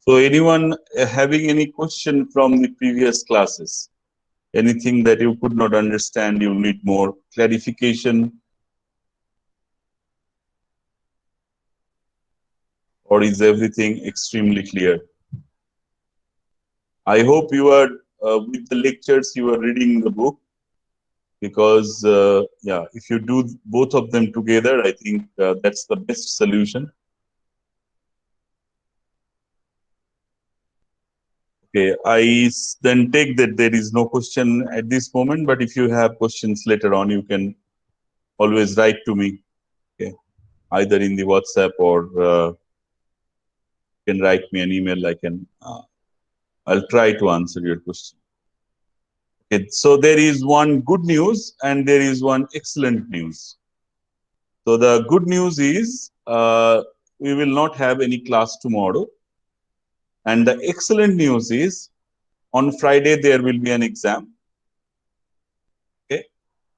So anyone having any question from the previous classes? Anything that you could not understand, you need more clarification, or is everything extremely clear? I hope you are with the lectures, you are reading the book, because yeah, if you do both of them together, I think that's the best solution. Okay, then take that there is no question at this moment, but if you have questions later on, you can always write to me, okay, either in the WhatsApp or you can write me an email. I'll try to answer your question. Okay, so there is one good news and there is one excellent news. So the good news is we will not have any class tomorrow, and the excellent news is on Friday there will be an exam. Okay,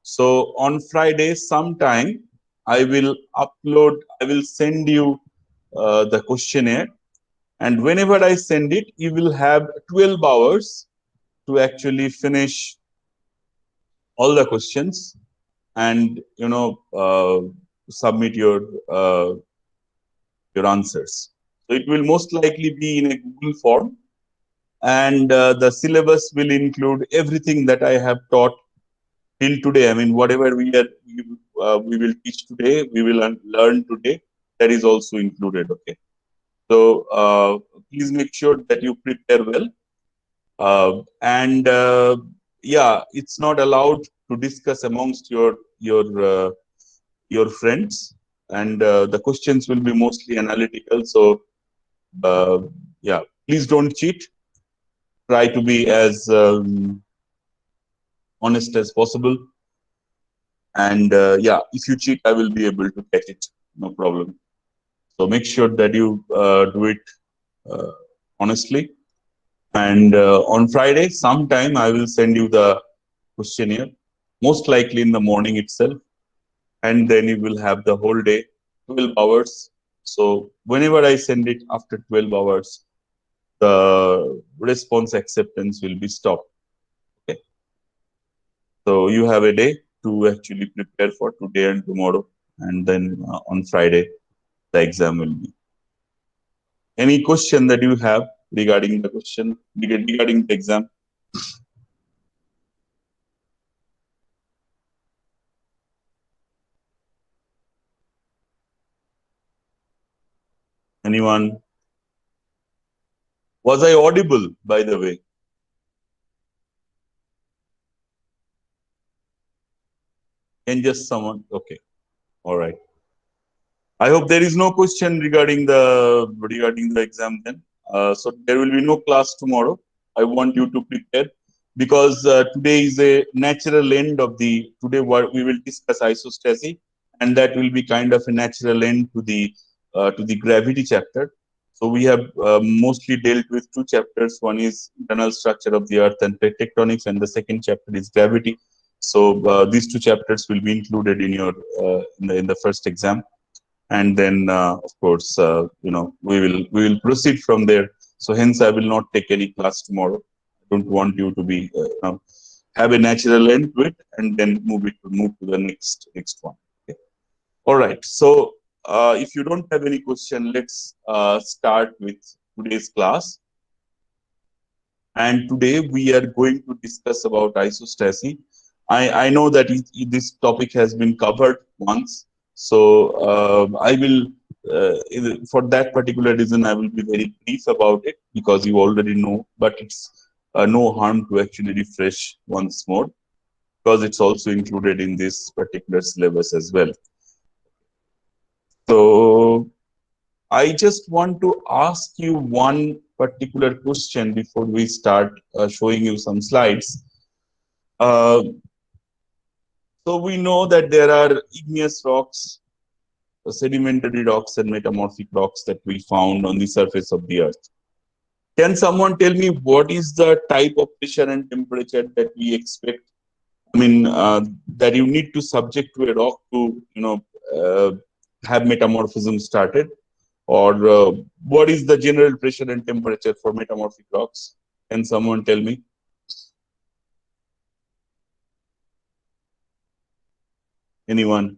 so on Friday sometime I will send you the questionnaire, and whenever I send it, you will have 12 hours to actually finish all the questions and submit your answers. So it will most likely be in a Google form, and the syllabus will include everything that I have taught till today. I mean, whatever we will teach today, we will learn today. That is also included. Okay. So please make sure that you prepare well. And yeah, it's not allowed to discuss amongst your friends, and the questions will be mostly analytical. So uh, yeah, please don't cheat. Try to be as honest as possible. And yeah, if you cheat, I will be able to catch it. No problem. So make sure that you do it uh, honestly. And on Friday, sometime I will send you the questionnaire, most likely in the morning itself. And then you will have the whole day, 12 hours. So whenever I send it after 12 hours, the response acceptance will be stopped. Okay. So you have a day to actually prepare for today and tomorrow. And then on Friday, the exam will be. Any question that you have regarding the regarding the exam? Anyone? Was I audible, by the way? Can just someone? Okay. All right. I hope there is no question regarding the exam then. So there will be no class tomorrow. I want you to prepare, because today is a natural end of the today. What we will discuss isostasy, and that will be kind of a natural end to the gravity chapter. So we have mostly dealt with two chapters. One is internal structure of the Earth and plate tectonics, and the second chapter is gravity. So these two chapters will be included in your in the first exam, and then of course we will proceed from there. So hence I will not take any class tomorrow. I don't want you to be have a natural end to it and then move to the next one. Okay. All right, so if you don't have any question, let's start with today's class. And today we are going to discuss about isostasy. I know that this topic has been covered once, so I will, for that particular reason, I will be very brief about it, because you already know, but it's no harm to actually refresh once more, because it's also included in this particular syllabus as well. So I just want to ask you one particular question before we start showing you some slides. Uh, so we know that there are igneous rocks, sedimentary rocks, and metamorphic rocks that we found on the surface of the Earth. Can someone tell me what is the type of pressure and temperature that we expect? I mean, that you need to subject to a rock to, have metamorphism started. Or what is the general pressure and temperature for metamorphic rocks? Can someone tell me? Anyone?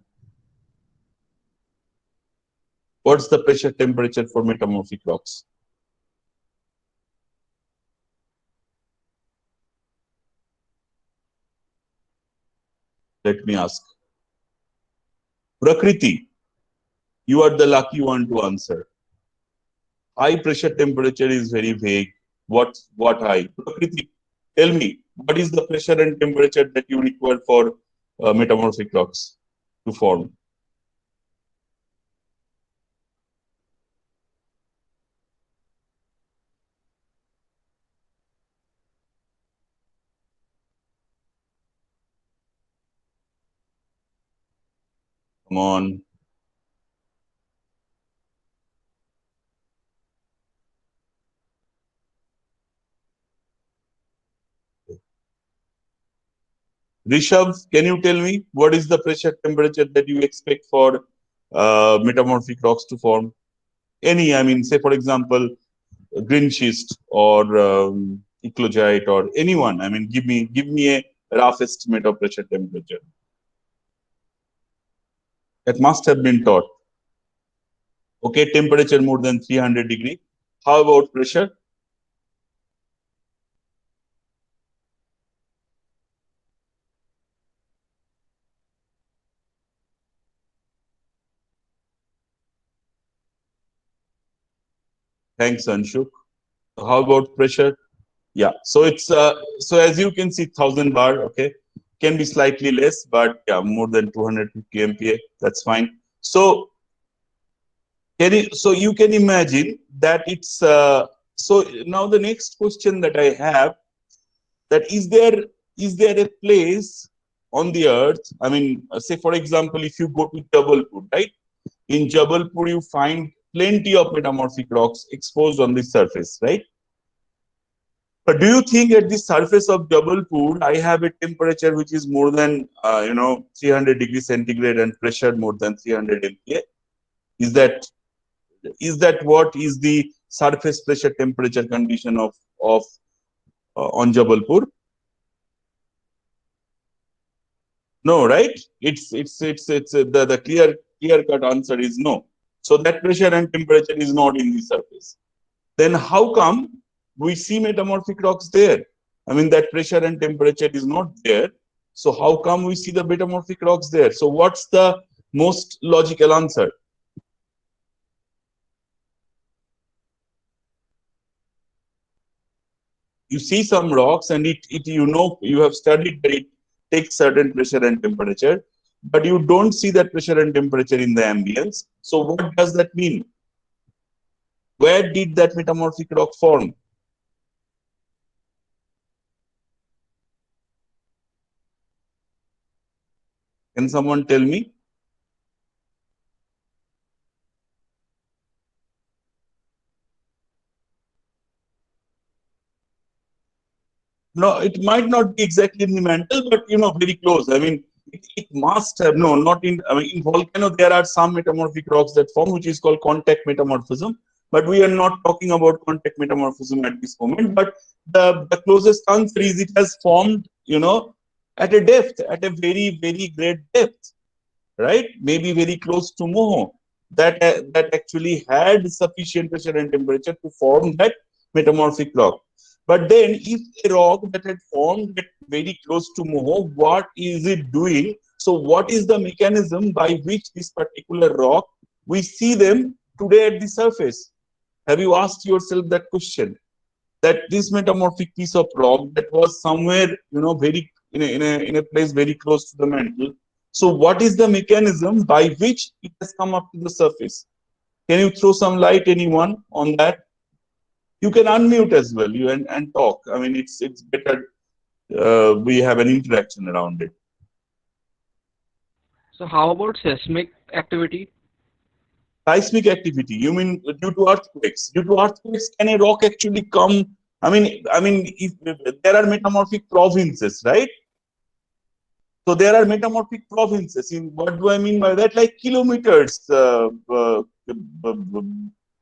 What's the pressure temperature for metamorphic rocks? Let me ask. Prakriti, you are the lucky one to answer. High pressure temperature is very vague. What high? Prakriti, tell me, what is the pressure and temperature that you require for metamorphic rocks to form? Come on. Rishabh, can you tell me what is the pressure temperature that you expect for metamorphic rocks to form? Any, I mean, say for example, green schist or eclogite or anyone. I mean, give me a rough estimate of pressure temperature. That must have been taught. Okay, temperature more than 300 degree. How about pressure? Thanks, Anshuk. How about pressure? Yeah. So it's so as you can see, 1,000 bar. Okay, can be slightly less, but yeah, more than 250 MPa. That's fine. So so you can imagine that it's so now the next question that I have, that is there a place on the earth? I mean, say for example, if you go to Jabalpur, right? In Jabalpur, you find plenty of metamorphic rocks exposed on the surface, right? But do you think at the surface of Jabalpur, I have a temperature which is more than 300 degrees centigrade and pressure more than 300 MPa? Is that what is the surface pressure temperature condition of on Jabalpur? No, right? The clear cut answer is no. So that pressure and temperature is not in the surface. Then how come we see metamorphic rocks there? I mean, that pressure and temperature is not there. So how come we see the metamorphic rocks there? So what's the most logical answer? You see some rocks and it you have studied that it takes certain pressure and temperature, but you don't see that pressure and temperature in the ambience. So what does that mean? Where did that metamorphic rock form? Can someone tell me? No, it might not be exactly in the mantle, but very close. I mean, it must have. No, not in. I mean, in volcano there are some metamorphic rocks that form, which is called contact metamorphism. But we are not talking about contact metamorphism at this moment. But the closest answer is it has formed, at a depth, at a very very great depth, right? Maybe very close to Moho, that actually had sufficient pressure and temperature to form that metamorphic rock. But then, if a rock that had formed very close to Moho, what is it doing? So, what is the mechanism by which this particular rock we see them today at the surface? Have you asked yourself that question? That this metamorphic piece of rock that was somewhere, very in a place very close to the mantle. So, what is the mechanism by which it has come up to the surface? Can you throw some light, anyone, on that? You can unmute as well, and talk. I mean, it's better. We have an interaction around it. So how about seismic activity? Seismic activity. You mean due to earthquakes? Due to earthquakes, can a rock actually come? I mean, if there are metamorphic provinces, right? So there are metamorphic provinces. In what do I mean by that? Like kilometers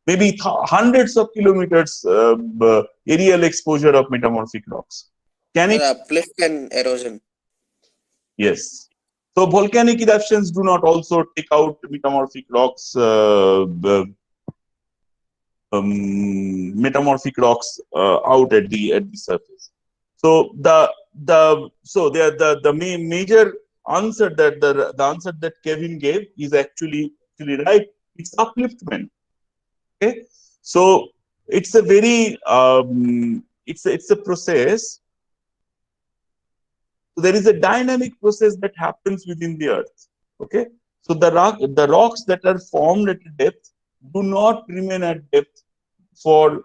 maybe hundreds of kilometers aerial exposure of metamorphic rocks. Can it? Uplift and erosion. Yes. So volcanic eruptions do not also take out metamorphic rocks, out at the surface. So the major answer that the answer that Kevin gave is actually right. It's upliftment. Okay, so it's a very it's a process. So there is a dynamic process that happens within the earth. Okay, so the rocks that are formed at depth do not remain at depth for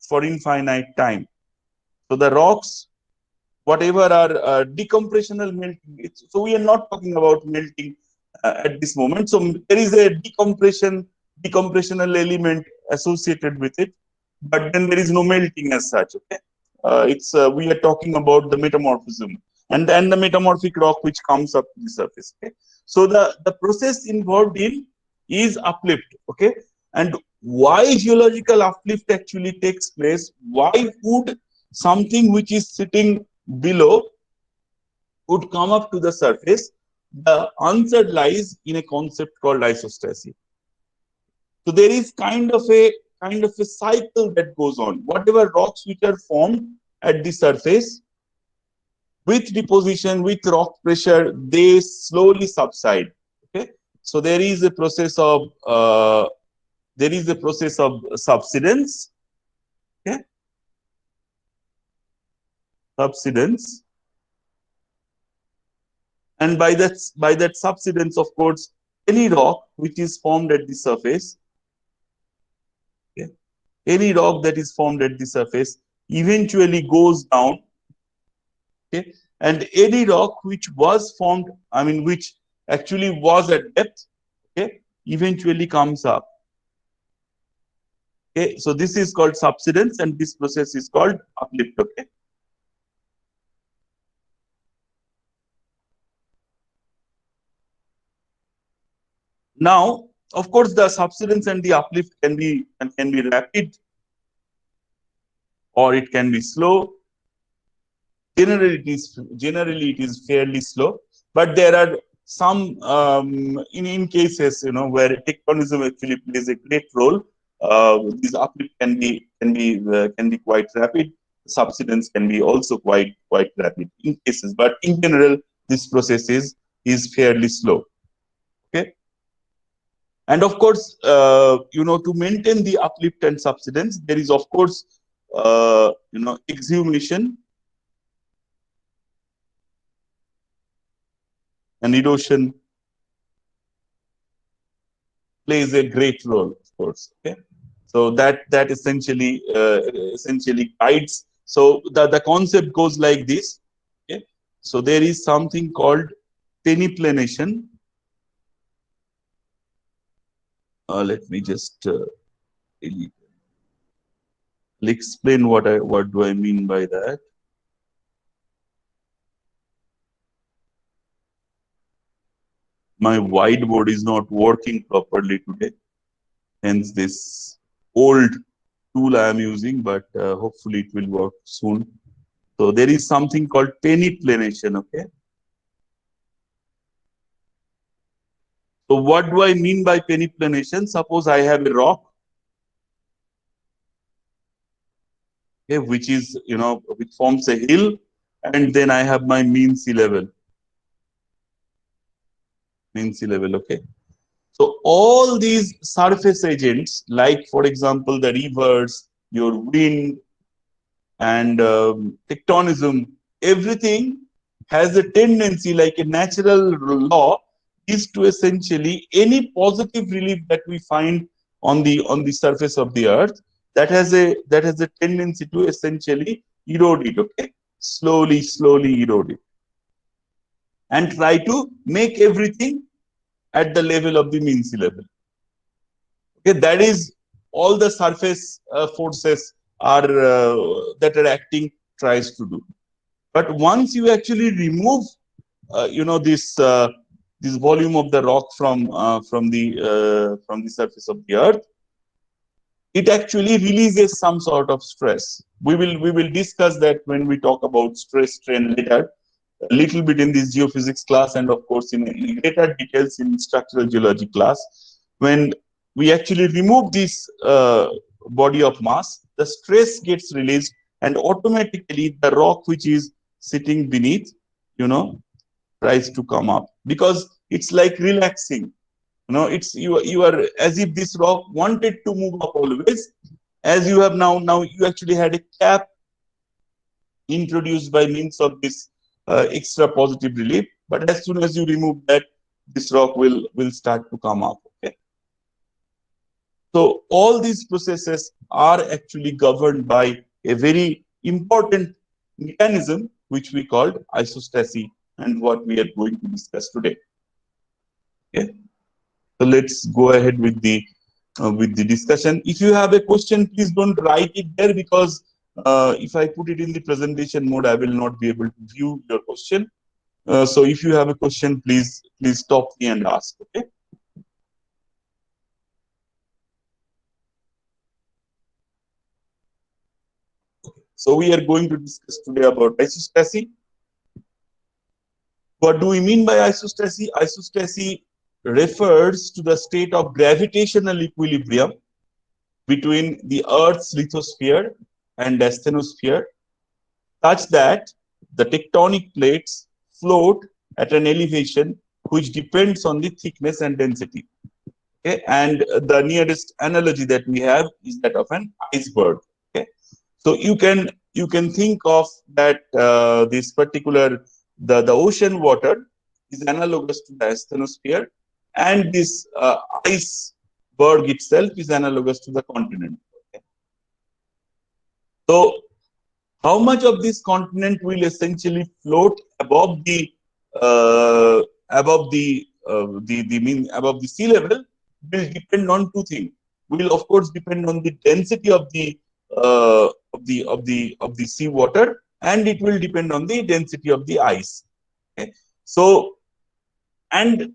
for infinite time. So the rocks, whatever are decompressional melting, so we are not talking about melting at this moment. So there is a decompressional element associated with it, but then there is no melting as such. Okay, it's we are talking about the metamorphism and the metamorphic rock which comes up to the surface. Okay, so the process involved in is uplift. Okay, and why geological uplift actually takes place? Why would something which is sitting below would come up to the surface? The answer lies in a concept called isostasy. So there is kind of a cycle that goes on. Whatever rocks which are formed at the surface, with deposition, with rock pressure, they slowly subside. Okay, so there is a process of subsidence. Okay, subsidence, and by that subsidence, of course, any rock which is formed at the surface, okay, any rock that is formed at the surface eventually goes down. Okay, and any rock which was formed, which actually was at depth, okay, eventually comes up. Okay, so this is called subsidence, and this process is called uplift. Okay. Now, of course, the subsidence and the uplift can be rapid, or it can be slow. Generally, it is fairly slow, but there are some in cases where tectonism actually plays a great role. This uplift can be quite rapid. Subsidence can be also quite rapid in cases, but in general, this process is fairly slow. Okay. And of course, to maintain the uplift and subsidence, there is of course, exhumation and erosion plays a great role, of course. Okay, so that essentially guides. So the concept goes like this. Okay, so there is something called peniplanation. Let me just explain what do I mean by that. My whiteboard is not working properly today, hence this old tool I am using, but hopefully it will work soon. So there is something called peniplanation. Okay. So what do I mean by peniplanation? Suppose I have a rock, okay, which is which forms a hill, and then I have my mean sea level. Okay. So all these surface agents, like for example the rivers, your wind, and tectonism, everything has a tendency, like a natural law, is to essentially any positive relief that we find on the surface of the earth, that has a tendency to essentially erode it. Okay, slowly erode it, and try to make everything at the level of the mean sea level. Okay, that is all the surface forces are that are acting tries to do. But once you actually remove, this volume of the rock from the surface of the earth, it actually releases some sort of stress. We will discuss that when we talk about stress strain later, a little bit in this geophysics class, and of course in greater details in structural geology class. When we actually remove this body of mass, the stress gets released, and automatically the rock which is sitting beneath, you know, tries to come up, because it's like relaxing. It's you are as if this rock wanted to move up always. As you have now you actually had a cap introduced by means of this extra positive relief, but as soon as you remove that, this rock will start to come up. Okay, so all these processes are actually governed by a very important mechanism which we called isostasy, and what we are going to discuss today. Okay, so let's go ahead with the discussion. If you have a question, please don't write it there, because if I put it in the presentation mode, I will not be able to view your question. So if you have a question, please stop me and ask. Okay. So we are going to discuss today about isostasy. What do we mean by isostasy? Isostasy refers to the state of gravitational equilibrium between the Earth's lithosphere and asthenosphere, such that the tectonic plates float at an elevation which depends on the thickness and density. Okay, and the nearest analogy that we have is that of an iceberg. Okay, so you can think of that this particular the ocean water is analogous to the asthenosphere, and this iceberg itself is analogous to the continent. Okay. So how much of this continent will essentially float above uh, above above the sea level will depend on two things. Will of course depend on the density of the sea water, and it will depend on the density of the ice. Okay? So, and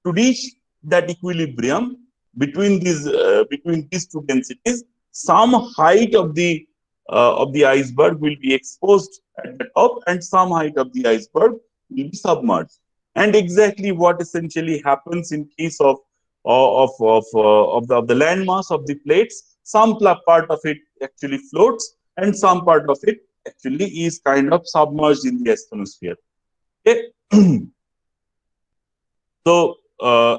to reach that equilibrium between these two densities, some height of the iceberg will be exposed at the top, and some height of the iceberg will be submerged. And exactly what essentially happens in case of the land mass of the plates, some part of it actually floats, and some part of it actually is kind of submerged in the asthenosphere. Okay. So,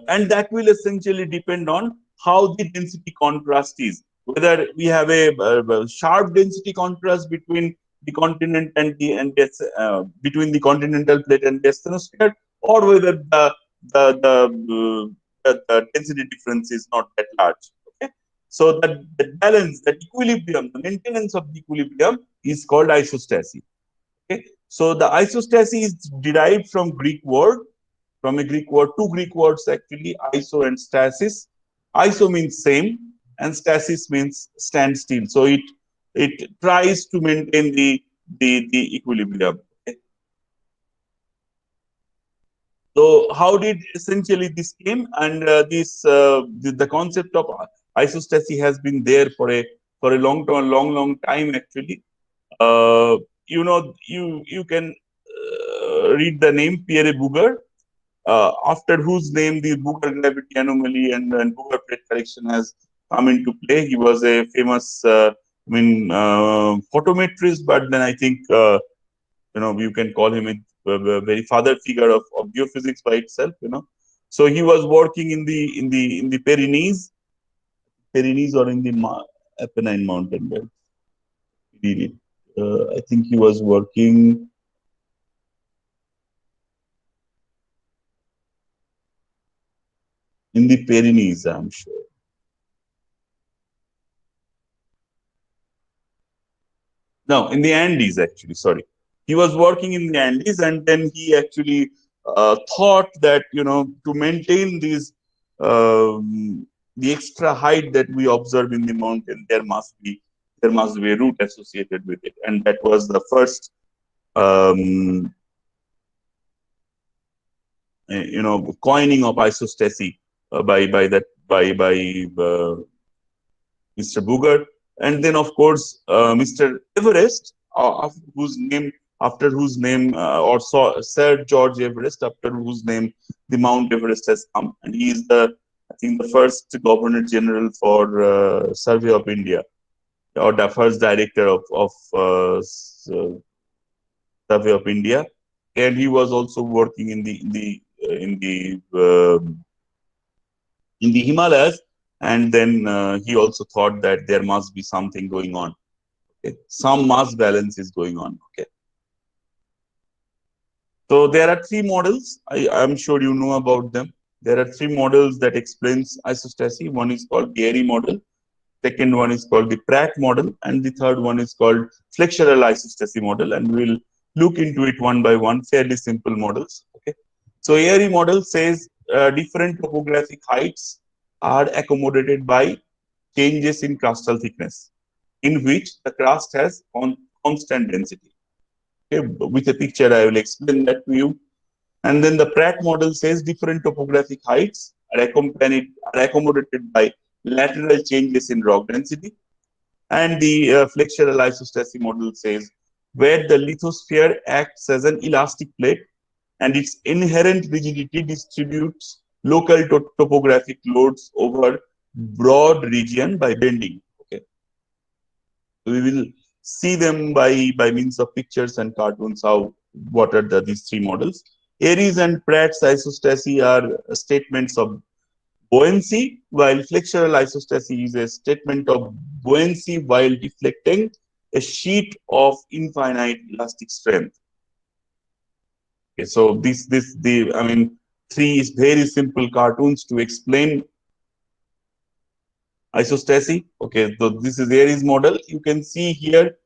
and that will essentially depend on how the density contrast is. Whether we have a sharp density contrast between the continent between the continental plate and the asthenosphere, or whether the density difference is not that large. Okay, so the balance, that equilibrium, the maintenance of the equilibrium is called isostasy. Okay, so the isostasy is derived from a Greek word, two Greek words actually, iso and stasis. Iso means same, and stasis means stand still. So it tries to maintain the equilibrium. Okay. So how did essentially this came? And the concept of isostasy has been there for a long time actually. You can read the name Pierre Bouguer, after whose name the Booker gravity anomaly and Booker plate correction has come into play. He was a famous, photometrist, but then I think you can call him a very father figure of geophysics by itself. So he was working in the Pyrenees or in the Apennine mountain belt. Really, I think he was working in the Pyrenees, I'm sure. No, in the Andes, actually. Sorry, he was working in the Andes, and then he actually thought that to maintain the extra height that we observe in the mountain, there must be a route associated with it, and that was the first um, coining of isostasy by Mr. Booger, and then of course Mr. Everest, after whose name or Sir George Everest, after whose name the Mount Everest has come, and he is the, I think, the first Governor General for Survey of India, or the first director of Survey of India, and he was also working in the Himalayas, and then he also thought that there must be something going on. Okay? Some mass balance is going on. Okay. So there are three models. I'm sure you know about them. There are three models that explains isostasy. One is called the Aries model. Second one is called the Pratt model, and the third one is called Flexural Isostasy model. And we'll look into it one by one. Fairly simple models. Okay. So Aries model says different topographic heights are accommodated by changes in crustal thickness, in which the crust has constant density. Okay. With a picture, I will explain that to you. And then the Pratt model says different topographic heights are accommodated by lateral changes in rock density. And the flexural isostasy model says where the lithosphere acts as an elastic plate and its inherent rigidity distributes local topographic loads over broad region by bending. Okay, we will see them by means of pictures and cartoons. How what are these three models? Aries and Pratt's isostasy are statements of buoyancy, while flexural isostasy is a statement of buoyancy while deflecting a sheet of infinite elastic strength. Okay, so three is very simple cartoons to explain isostasy. Okay, so this is Aries model. You can see here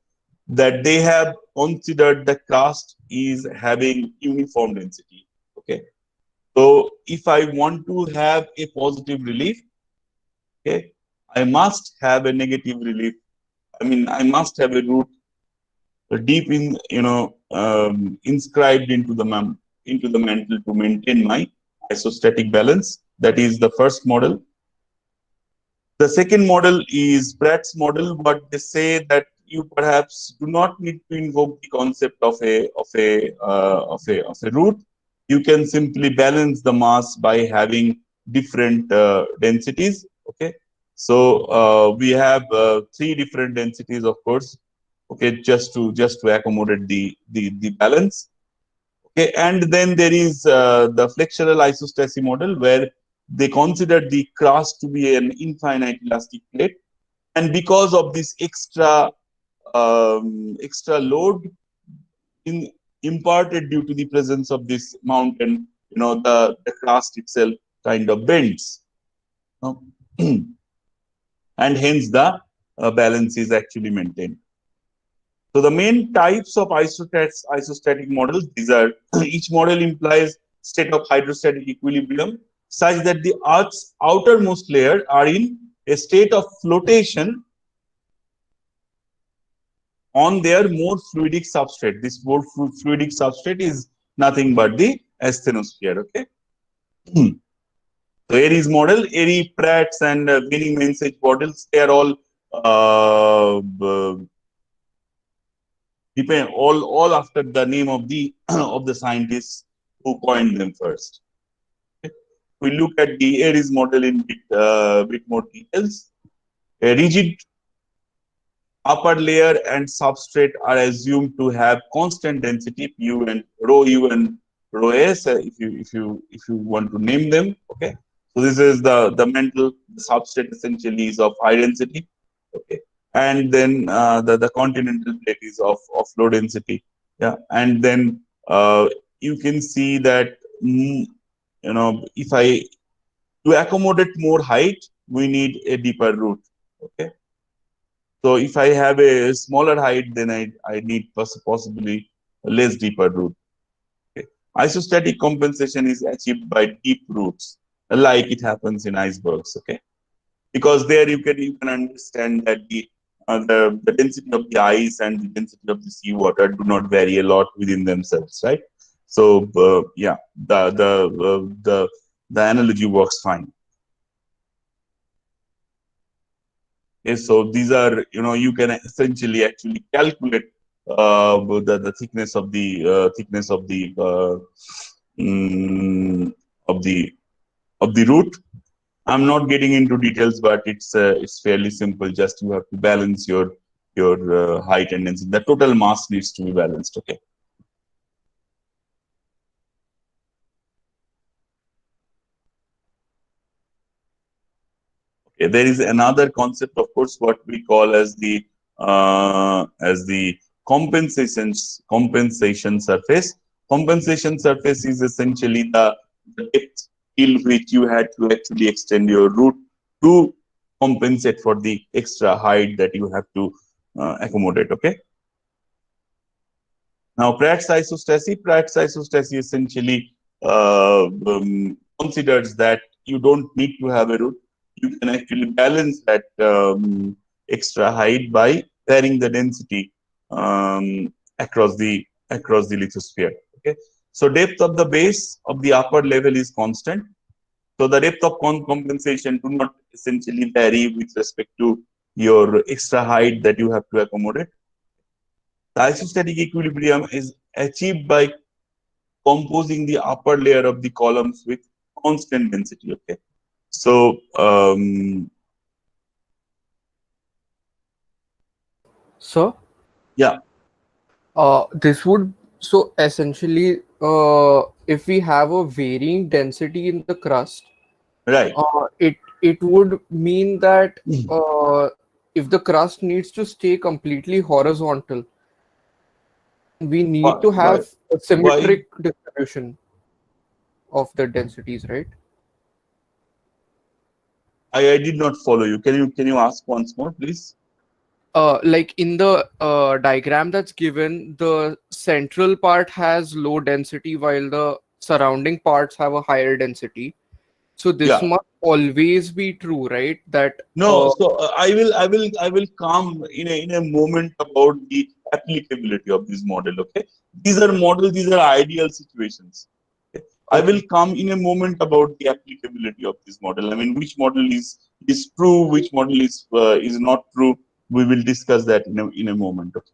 that they have considered the crust is having uniform density. Okay, so if I want to have a positive relief, okay, I must have a negative relief. I mean, I must have a root deep in, inscribed into the mantle to maintain my isostatic balance. That is the first model. The second model is Pratt's model, but they say that you perhaps do not need to invoke the concept of a root. You can simply balance the mass by having different densities. Okay, so we have three different densities, of course. Okay, just to accommodate the balance. Okay, and then there is the flexural isostasy model where they consider the crust to be an infinite elastic plate, and because of this extra load in imparted due to the presence of this mountain, the crust itself kind of bends, and hence the balance is actually maintained. So the main types of isostatic models, these are each model implies state of hydrostatic equilibrium such that the Earth's outermost layer are in a state of flotation on their more fluidic substrate. This more fluidic substrate is nothing but the asthenosphere. Okay. So Aries model, Aries, Pratt's, and Winning Mensage models, they are all depend all after the name of the of the scientists who coined them first. Okay. We look at the Aries model in bit more details. A rigid upper layer and substrate are assumed to have constant density u and rho s, if you want to name them. Okay, so this is the mental substrate essentially is of high density. Okay, and then the continental plate is of low density. Yeah, and then you can see that if I to accommodate more height, we need a deeper root. Okay, so if I have a smaller height, then I need possibly a less deeper root. Okay. Isostatic compensation is achieved by deep roots, like it happens in icebergs. Okay, because there you can understand that the density of the ice and the density of the seawater do not vary a lot within themselves, right? So yeah, the analogy works fine. Okay, so these are, you can essentially actually calculate the thickness of mm, of the of the root. I'm not getting into details, but it's fairly simple. Just you have to balance your height and density. The total mass needs to be balanced. Okay. Okay. There is another concept, of course, what we call as the compensation surface. Compensation surface is essentially the depth till which you had to actually extend your root to compensate for the extra height that you have to accommodate. Okay. Now, Pratt's isostasy essentially considers that you don't need to have a root. You can actually balance that extra height by varying the density across the lithosphere. Okay, so depth of the base of the upper level is constant. So the depth of compensation do not essentially vary with respect to your extra height that you have to accommodate. The isostatic equilibrium is achieved by composing the upper layer of the columns with constant density. Okay, so So, yeah, this would so essentially, if we have a varying density in the crust, right. it would mean that uh, if the crust needs to stay completely horizontal, we need Why, to why, have a why? symmetric distribution of the densities, right? I did not follow you. Can you ask once more, please? Like in the diagram that's given, the central part has low density while the surrounding parts have a higher density. So this Yeah. must always be true, right? That No, so I will come in a moment about the applicability of this model. Okay, these are models, these are ideal situations. Okay? I will okay, come in a moment about the applicability of this model. I mean, which model is true, which model is not true. We will discuss that in a moment. Okay?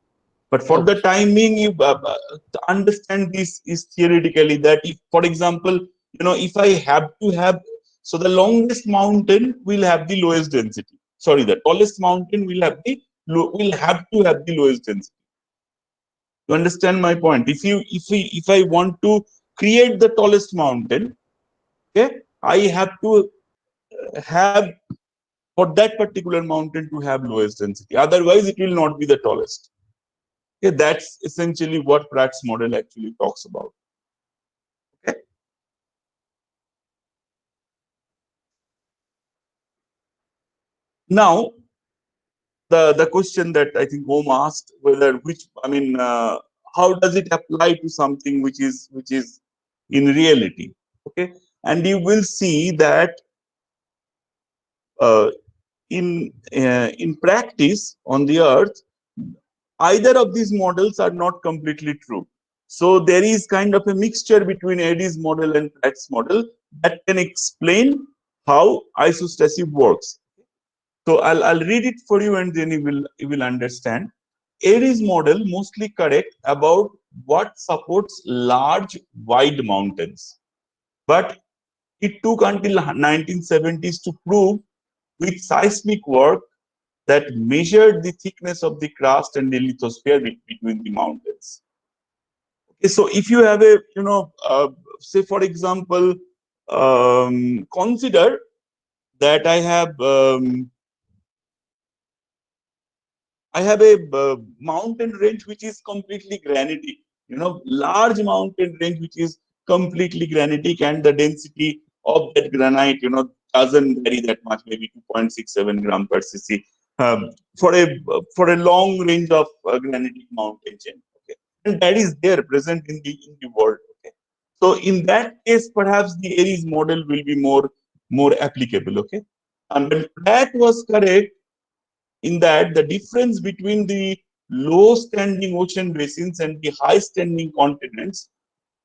But for the okay, time being, you to understand this is theoretically that if, for example, if I have to have, so the longest mountain will have the lowest density. Sorry, the tallest mountain will have to have the lowest density. You understand my point? If I want to create the tallest mountain, okay, I have to have for that particular mountain to have lowest density. Otherwise, it will not be the tallest. Okay, that's essentially what Pratt's model actually talks about. Okay. Now, the question that I think Om asked, whether which I mean, how does it apply to something which is in reality? Okay, and you will see that uh, in practice on the Earth, either of these models are not completely true. So there is kind of a mixture between Aries model and Pratt's model that can explain how isostasy works. So I'll read it for you and then you will understand. Aries model mostly correct about what supports large wide mountains, but it took until 1970s to prove with seismic work that measured the thickness of the crust and the lithosphere between the mountains. Okay, so if you have a, say for example, consider that I have a mountain range which is completely granitic, large mountain range which is completely granitic, and the density of that granite, doesn't vary that much, maybe 2.67 gram per cc for a long range of granitic mountain chain. Okay, and that is there present in the world. Okay, so in that case, perhaps the Aries model will be more applicable. Okay, and when that was correct, in that the difference between the low standing ocean basins and the high standing continents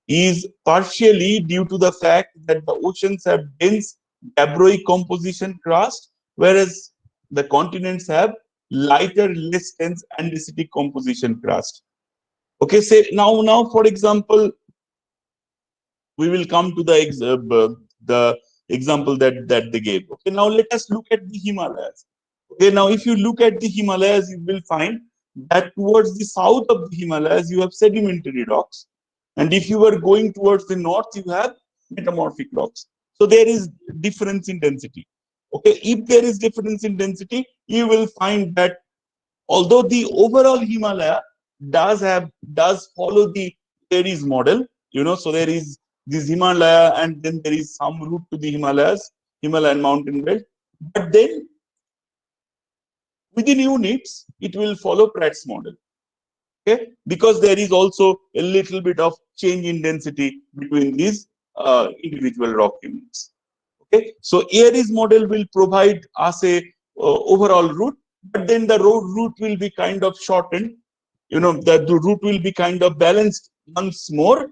is partially due to the fact that the oceans have dense gabbroic composition crust, whereas the continents have lighter, less dense andesitic composition crust. Okay, say now for example, we will come to the example that they gave. Okay, now let us look at the Himalayas. Okay, now if you look at the Himalayas, you will find that towards the south of the Himalayas you have sedimentary rocks, and if you are going towards the north, you have metamorphic rocks. So there is difference in density. Okay, if there is difference in density, you will find that although the overall Himalaya does follow the Aries model, so there is this Himalaya, and then there is some route to the Himalayan mountain belt, but then within units it will follow Pratt's model. Okay, because there is also a little bit of change in density between these individual rock units. Okay, so Aries model will provide us a overall route, but then the route will be kind of shortened. The route will be kind of balanced once more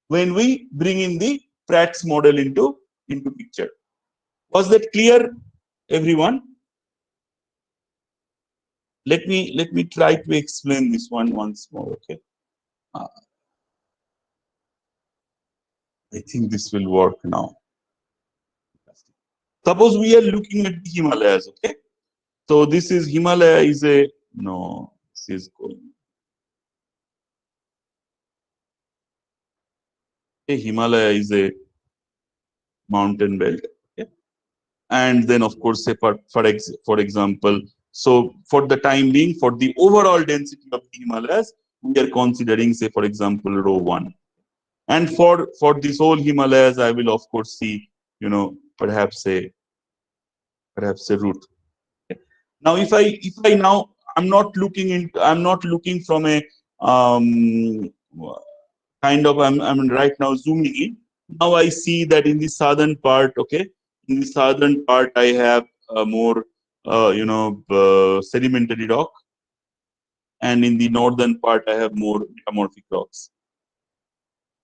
when we bring in the Pratt's model into picture. Was that clear, everyone? Let me try to explain this one once more. Okay, I think this will work now. Suppose we are looking at the Himalayas. Okay, so this is Himalaya is a no. This is going. Okay, Himalaya is a mountain belt. Okay, and then of course, say for example, so for the time being, for the overall density of the Himalayas, we are considering, say for example, rho 1. And for this whole Himalayas, I will of course see, perhaps a route. Okay. Now, if I now I'm not looking from a kind of I'm right now zooming in. Now I see that in the southern part, okay, in the southern part I have more sedimentary rock, and in the northern part I have more metamorphic rocks.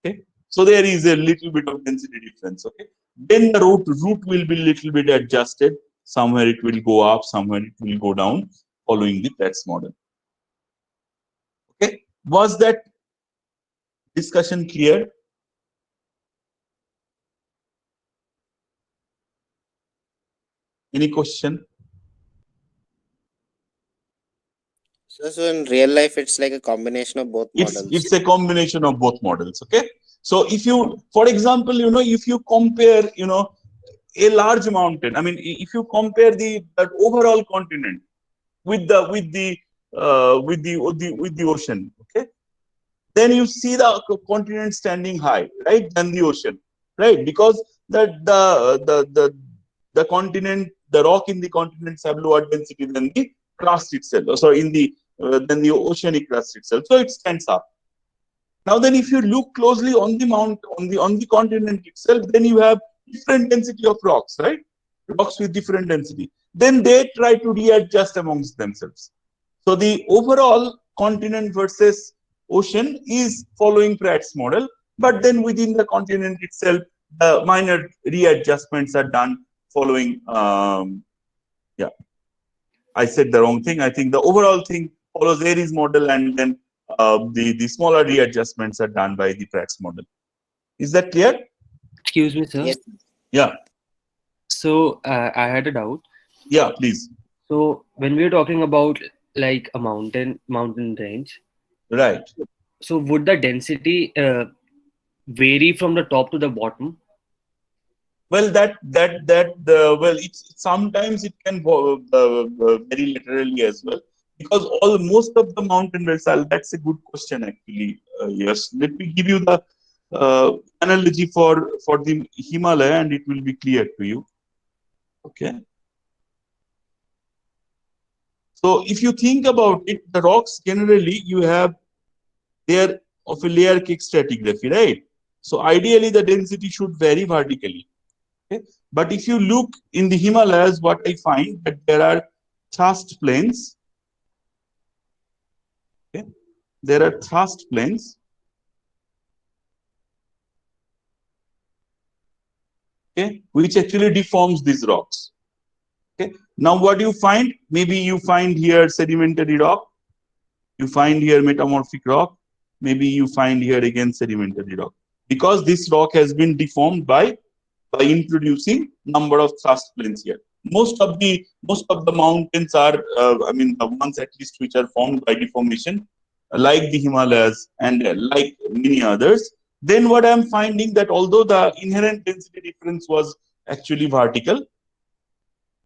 Okay, so there is a little bit of density difference. Okay, then the route will be little bit adjusted. Somewhere it will go up, somewhere it will go down, following the Pratt's model. Okay, was that discussion clear? Any question? So in real life, it's like a combination of both models. It's a combination of both models. Okay, so if you, for example, if you compare, a large mountain, I mean, if you compare that overall continent with the ocean, okay, then you see the continent standing high, right, than the ocean, right? Because the continent, the rock in the continents have lower density than the crust itself. So in the than the oceanic crust itself. So it stands up. Now then, if you look closely on the continent itself, then you have different density of rocks, right? Rocks with different density. Then they try to readjust amongst themselves. So the overall continent versus ocean is following Pratt's model, but then within the continent itself, the minor readjustments are done following. Yeah, I said the wrong thing. I think the overall thing follows Aries model, and then the smaller readjustments are done by the Pratt's model. Is that clear? Excuse me, sir. Yes. Yeah. So I had a doubt. Yeah, please. So when we're talking about like a mountain range, Right. so would the density vary from the top to the bottom? Well, well, it's sometimes it can vary laterally as well, because most of the mountain belts. That's a good question actually. Yes, let me give you the analogy for the Himalaya, and it will be clear to you. Okay. So if you think about it, the rocks generally they are of a layer cake stratigraphy, right? So ideally the density should vary vertically. Okay? But if you look in the Himalayas, what I find that there are thrust planes. Okay? There are thrust planes. Okay? Which actually deforms these rocks. Okay? Now what you find? Maybe you find here sedimentary rock, you find here metamorphic rock, maybe you find here again sedimentary rock. Because this rock has been deformed by introducing number of thrust planes here. Most of the mountains are, I mean, the ones at least which are formed by deformation, like the Himalayas and like many others. Then what I'm finding that although the inherent density difference was actually vertical,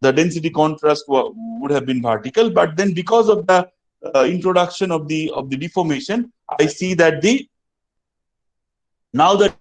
the density contrast would have been vertical, but then because of the introduction of the deformation, I see that now the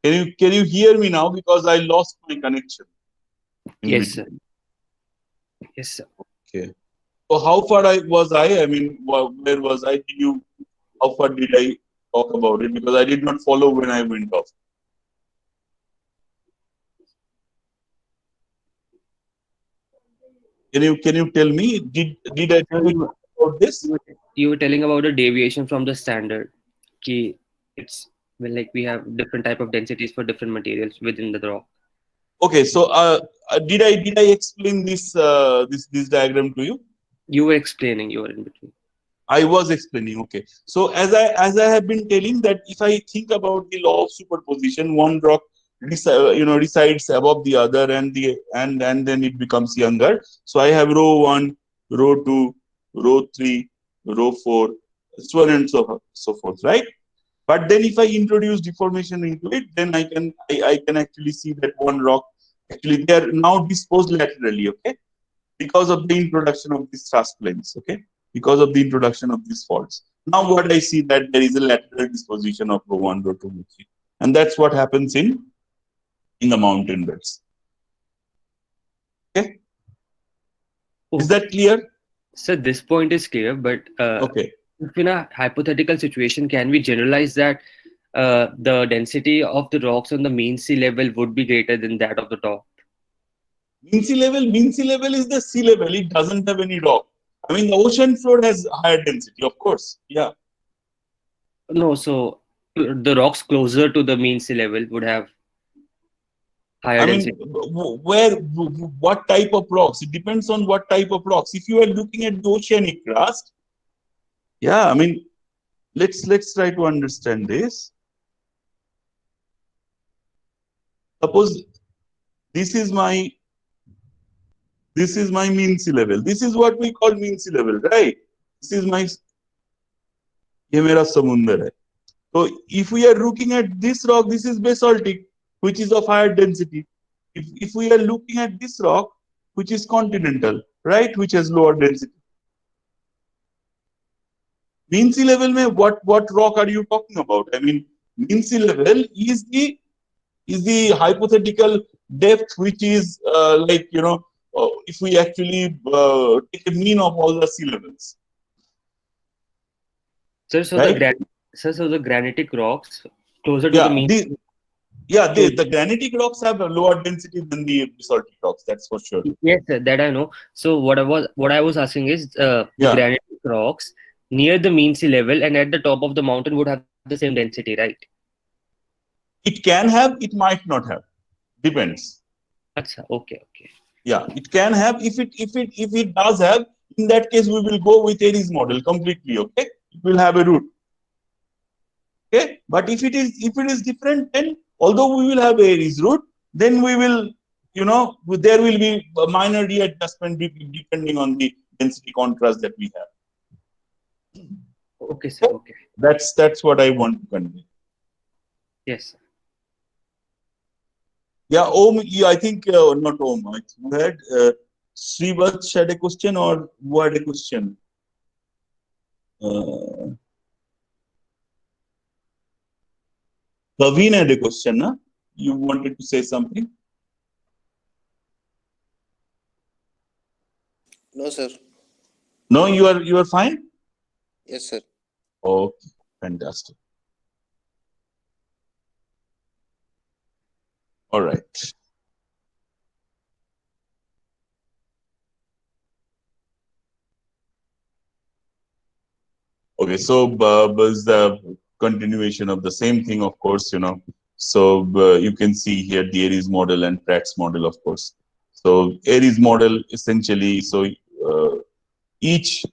can you hear me now? Because I lost my connection in Yes, between. sir. Yes, sir. Okay. So how far was I? I mean, where was I? How far did I talk about it? Because I did not follow when I went off. Can you tell me? Did I Sir, talk about this? you were telling about the deviation from the standard. Ki it's well, like we have different type of densities for different materials within the rock. Okay. So did I explain this diagram to you? You were explaining. You were in between. I was explaining. Okay. So as I have been telling that if I think about the law of superposition, one rock resides above the other, and then it becomes younger. So I have row 1, row 2, row 3, row 4, so on and so forth, right? But then if I introduce deformation into it, then I can actually see that one rock actually they are now disposed laterally, okay? Because of the introduction of these thrust planes, okay? Because of the introduction of these faults. Now what I see that there is a lateral disposition of row 1, row 2, row 3. And that's what happens in the mountain beds. Okay? Is that clear? So this point is clear, but Okay. if in a hypothetical situation, can we generalize that the density of the rocks on the mean sea level would be greater than that of the top? Mean sea level is the sea level. It doesn't have any rock. I mean, the ocean floor has higher density, of course. Yeah. No, so the rocks closer to the mean sea level would have higher I mean, density. what type of rocks? It depends on what type of rocks. If you are looking at the oceanic crust, yeah, I mean, let's try to understand this. Suppose this is my mean sea level. This is what we call mean sea level, right? This is my ये मेरा समुंदर है. So if we are looking at this rock, this is basaltic, which is of higher density. If we are looking at this rock, which is continental, right, which has lower density. Mean sea level में what rock are you talking about? I mean, mean sea level is the hypothetical depth, which is like if we actually take a mean of all the sea levels. Sir, so Right? the granitic rocks closer to the mean. The granitic rocks have a lower density than the basaltic rocks. That's for sure. Yes, sir, that I know. So what I was asking is the granitic rocks near the mean sea level and at the top of the mountain would have the same density, right? It can have, it might not have. Depends. Achha, okay. Yeah, it can have. If it does have, in that case we will go with Aries model completely. Okay, it will have a root. Okay, but if it is different, then although we will have Aries root, then we will, there will be a minor readjustment depending on the density contrast that we have. Okay, sir. Okay. That's what I want to convey. Yes, sir. Yeah, Om, I think not Om. You had Srivath had a question, or who had a question? Kavin had a question, huh? You wanted to say something? No, sir. No, you are fine? Yes, sir. Okay, fantastic. All right. Okay, so was the continuation of the same thing, of course, So you can see here the Aries model and Pratt's model, of course. So Aries model essentially, so each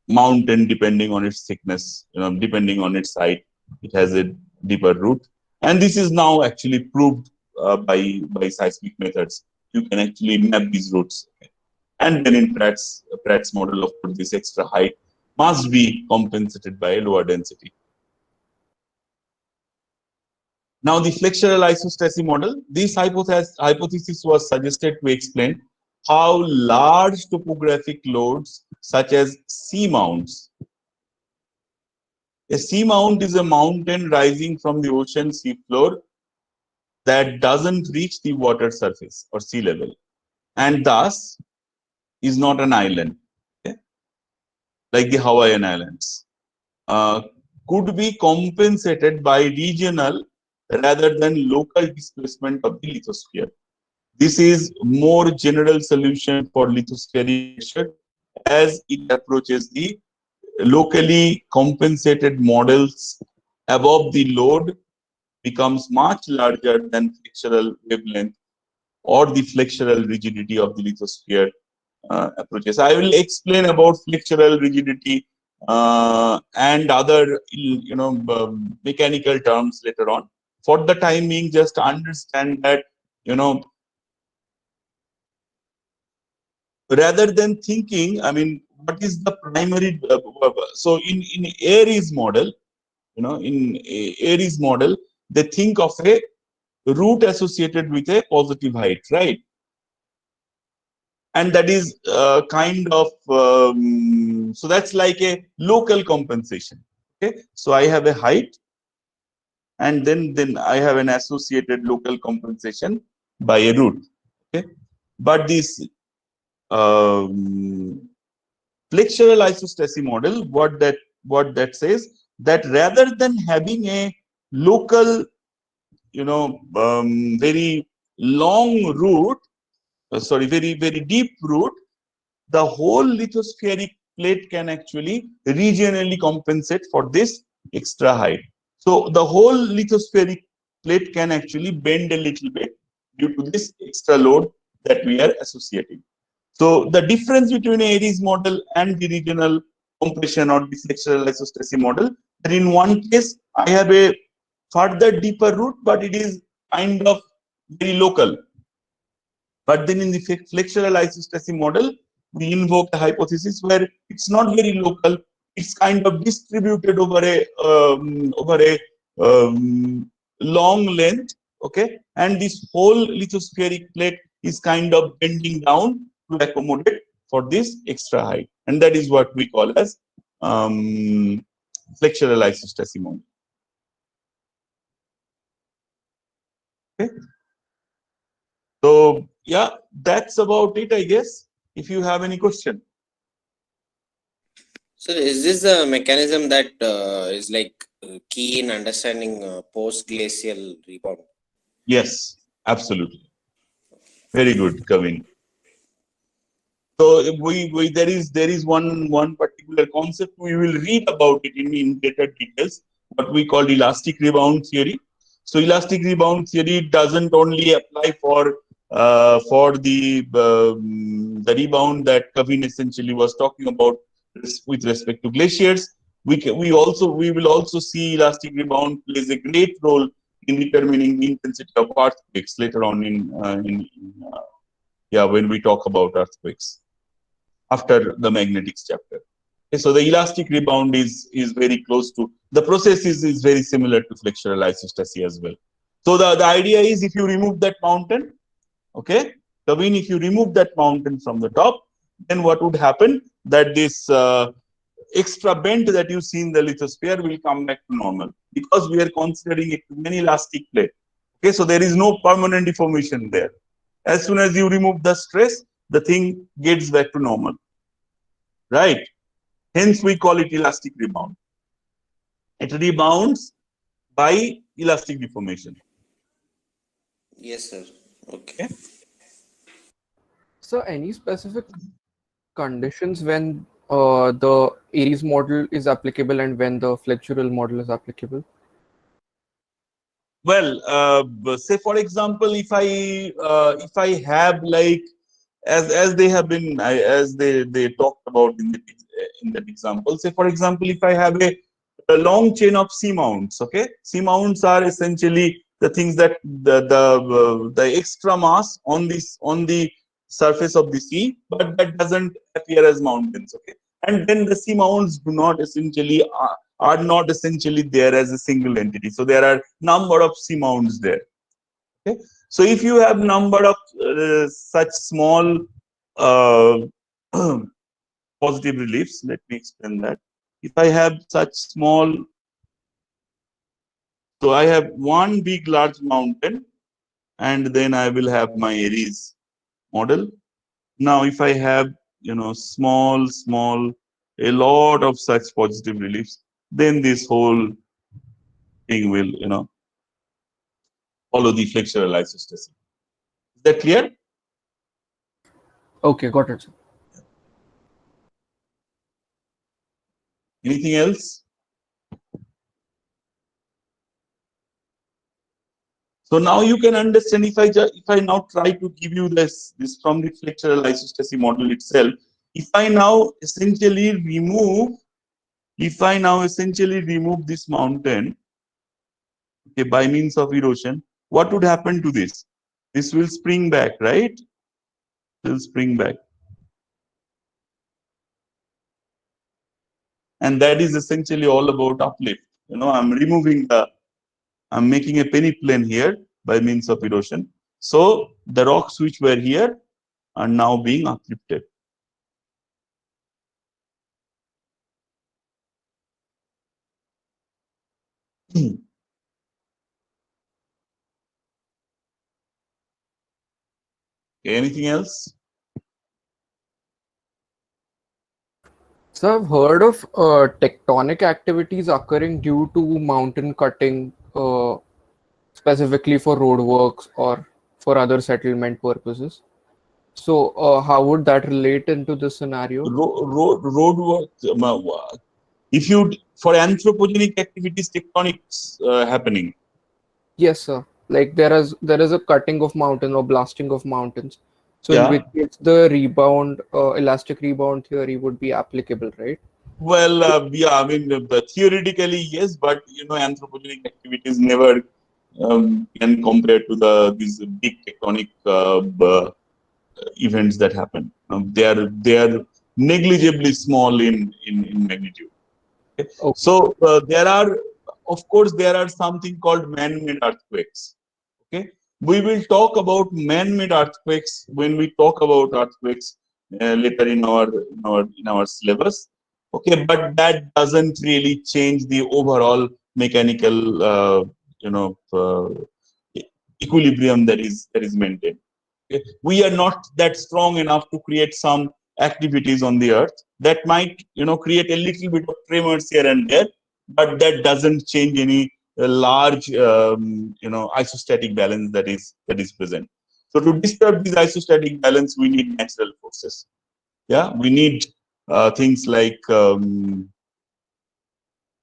mountain, depending on its thickness, depending on its height, it has a deeper root. And this is now actually proved by seismic methods. You can actually map these roots. Okay? And then in Pratt's model, of course, this extra height must be compensated by a lower density. Now, the flexural isostasy model, this hypothesis was suggested to explain how large topographic loads, such as seamounts. A seamount is a mountain rising from the ocean seafloor that doesn't reach the water surface or sea level, and thus is not an island, okay? Like the Hawaiian Islands. Could be compensated by regional rather than local displacement of the lithosphere. This is more general solution for lithospheric pressure as it approaches the locally compensated models above the load becomes much larger than flexural wavelength or the flexural rigidity of the lithosphere approaches. I will explain about flexural rigidity and other mechanical terms later on. For the time being, just understand that rather than thinking, I mean, what is the primary? So in Aries model, in Aries model, they think of a root associated with a positive height, right? And that is kind of so that's like a local compensation. Okay, so I have a height, and then I have an associated local compensation by a root. Okay, but this flexural isostasy model, what that says, that rather than having a local, very long root, very very deep root, the whole lithospheric plate can actually regionally compensate for this extra height. So the whole lithospheric plate can actually bend a little bit due to this extra load that we are associating. So the difference between Aries model and the regional compression or the flexural isostasy model, that in one case I have a further deeper root, but it is kind of very local. But then in the flexural isostasy model, we invoke a hypothesis where it's not very local; it's kind of distributed over a long length. Okay, and this whole lithospheric plate is kind of bending down to accommodate for this extra height, and that is what we call as flexural isostasy model. Okay. So yeah, that's about it, I guess. If you have any question. So is this a mechanism that is like key in understanding post-glacial rebound? Yes, absolutely. Very good, Kavin. So there is one particular concept we will read about it in greater details. What we call elastic rebound theory. So elastic rebound theory doesn't only apply for the rebound that Kavin essentially was talking about with respect to glaciers, We will also see elastic rebound plays a great role in determining the intensity of earthquakes later on when we talk about earthquakes after the magnetics chapter. Okay, so the elastic rebound is very close to the process is very similar to flexural isostasy as well. So the idea is, if you remove that mountain, okay, Kavin, if you remove that mountain from the top, then what would happen? That this extra bend that you see in the lithosphere will come back to normal, because we are considering it to be an elastic plate. Okay, so there is no permanent deformation there. As soon as you remove the stress, the thing gets back to normal, right? Hence, we call it elastic rebound. It rebounds by elastic deformation. Yes, sir. Okay. Okay. So, any specific conditions when the Aries model is applicable and when the flexural model is applicable? Well, say for example, if I have, like, as they have been as they talked about in that example. Say for example, if I have a long chain of sea mounts, okay, sea mounts are essentially the things that the extra mass on the surface of the sea, but that doesn't appear as mountains, okay, and then the sea mounts do not essentially are not essentially there as a single entity. So there are number of sea mounts there. Okay, so if you have number of such small uh, positive reliefs, let me explain that. If I have such small, so I have one big large mountain, and then I will have my Aries model. Now, if I have, small, a lot of such positive reliefs, then this whole thing will, follow the flexural isostasy. Is that clear? Okay, got it, sir. Anything else? So now you can understand, if I now try to give you this from the flexural isostasy model itself. If I now essentially remove this mountain, okay, by means of erosion, what would happen to this? This will spring back, right? It will spring back. And that is essentially all about uplift. I'm making a peneplain here by means of erosion. So the rocks which were here are now being uplifted. Anything else? So I've heard of tectonic activities occurring due to mountain cutting, specifically for roadworks or for other settlement purposes. So how would that relate into this scenario? Road work. If you for anthropogenic activities, tectonics happening. Yes, sir. Like there is a cutting of mountain or blasting of mountains. So in Yeah. which case the rebound, elastic rebound theory would be applicable, right? Well, yeah. I mean, theoretically yes, but anthropogenic activities never can compare to these big tectonic events that happen. They are negligibly small in magnitude. Okay. Okay. So of course, there are something called man-made earthquakes. Okay, we will talk about man-made earthquakes when we talk about earthquakes later in our syllabus. Okay, but that doesn't really change the overall mechanical equilibrium that is maintained. Okay? We are not that strong enough to create some activities on the earth that might create a little bit of tremors here and there, but that doesn't change any large isostatic balance that is present. So to disturb this isostatic balance, we need natural forces. Yeah, we need things like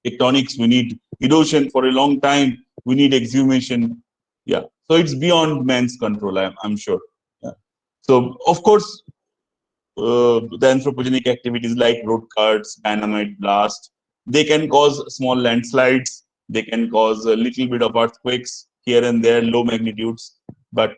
tectonics, we need erosion for a long time, we need exhumation. Yeah, so it's beyond man's control, I'm sure. Yeah. So of course, the anthropogenic activities like road cuts, dynamite blast, They can cause small landslides. They can cause a little bit of earthquakes here and there, low magnitudes. But